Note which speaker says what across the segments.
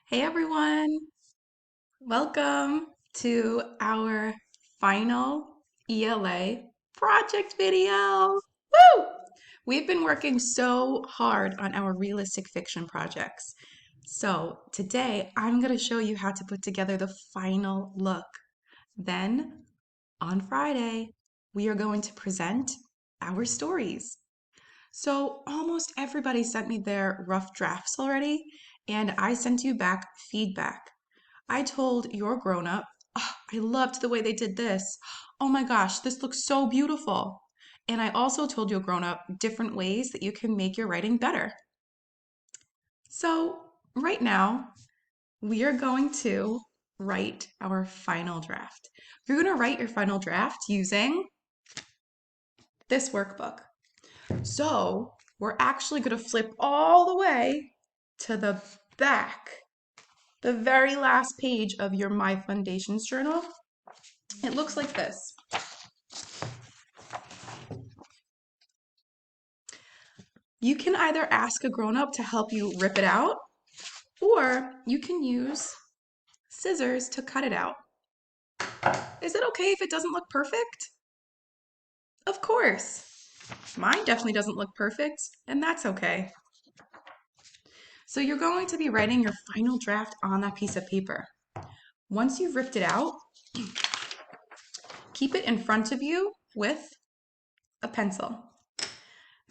Speaker 1: Hey everyone, welcome to our final ELA project video. Woo! We've been working so hard on our realistic fiction projects. So today I'm going to show you how to put together the final look. Then on Friday, we are going to present our stories. So almost everybody sent me their rough drafts already, and I sent you back feedback. I told your grown up, oh, I loved the way they did this. Oh my gosh, this looks so beautiful. And I also told your grown up different ways that you can make your writing better. So right now, we are going to write our final draft. You're going to write your final draft using this workbook. So we're actually going to flip all the way to the back, the very last page of your My Foundations journal. It looks like this. You can either ask a grown-up to help you rip it out, or you can use scissors to cut it out. Is it okay if it doesn't look perfect? Of course. Mine definitely doesn't look perfect, and that's okay. So you're going to be writing your final draft on that piece of paper. Once you've ripped it out, keep it in front of you with a pencil.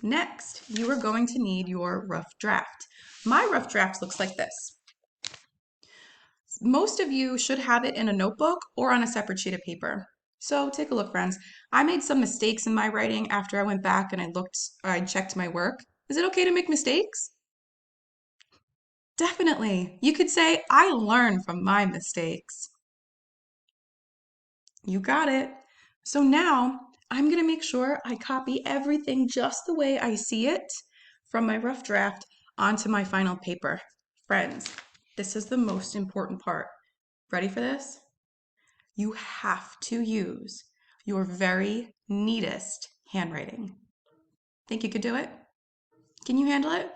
Speaker 1: Next, you are going to need your rough draft. My rough draft looks like this. Most of you should have it in a notebook or on a separate sheet of paper. So take a look, friends. I made some mistakes in my writing after I went back and I checked my work. Is it okay to make mistakes? Definitely. You could say, I learn from my mistakes. You got it. So now I'm going to make sure I copy everything just the way I see it from my rough draft onto my final paper. Friends, this is the most important part. Ready for this? You have to use your very neatest handwriting. Think you could do it? Can you handle it?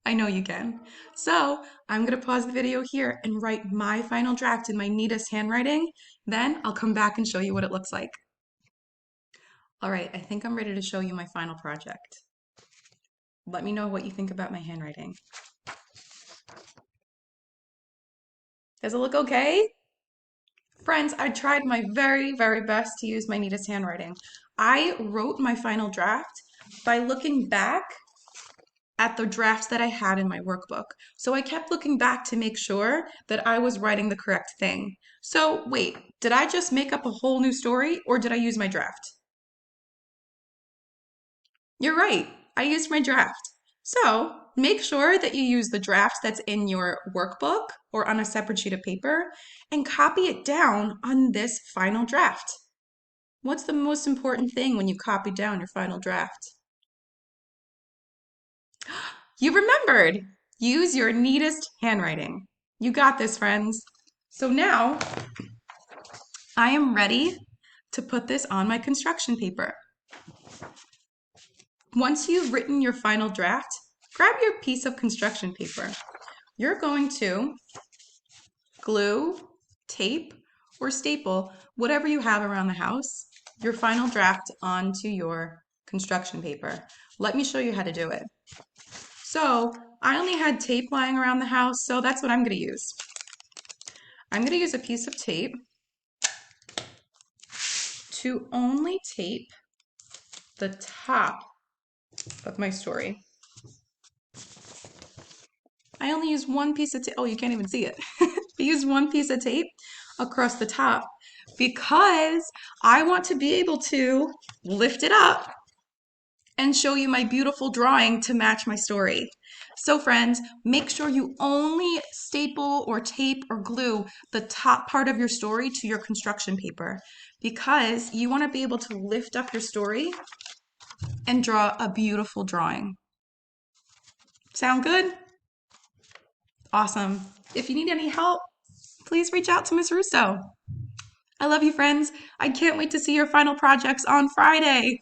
Speaker 1: I know you can. So I'm going to pause the video here and write my final draft in my neatest handwriting. Then I'll come back and show you what it looks like. All right, I think I'm ready to show you my final project. Let me know what you think about my handwriting. Does it look okay? Friends, I tried my very, very best to use my neatest handwriting. I wrote my final draft by looking back at the drafts that I had in my workbook. So I kept looking back to make sure that I was writing the correct thing. So wait, did I just make up a whole new story or did I use my draft? You're right, I used my draft. So make sure that you use the draft that's in your workbook or on a separate sheet of paper and copy it down on this final draft. What's the most important thing when you copy down your final draft? You remembered! Use your neatest handwriting. You got this, friends. So now I am ready to put this on my construction paper. Once you've written your final draft, grab your piece of construction paper. You're going to glue, tape, or staple whatever you have around the house, your final draft onto your construction paper. Let me show you how to do it. So I only had tape lying around the house, so that's what I'm going to use. I'm going to use a piece of tape to only tape the top of my story. I only use one piece of tape. Oh, you can't even see it. I use one piece of tape across the top because I want to be able to lift it up and show you my beautiful drawing to match my story. So friends, make sure you only staple or tape or glue the top part of your story to your construction paper because you want to be able to lift up your story and draw a beautiful drawing. Sound good? Awesome. If you need any help, please reach out to Ms. Russo. I love you, friends. I can't wait to see your final projects on Friday.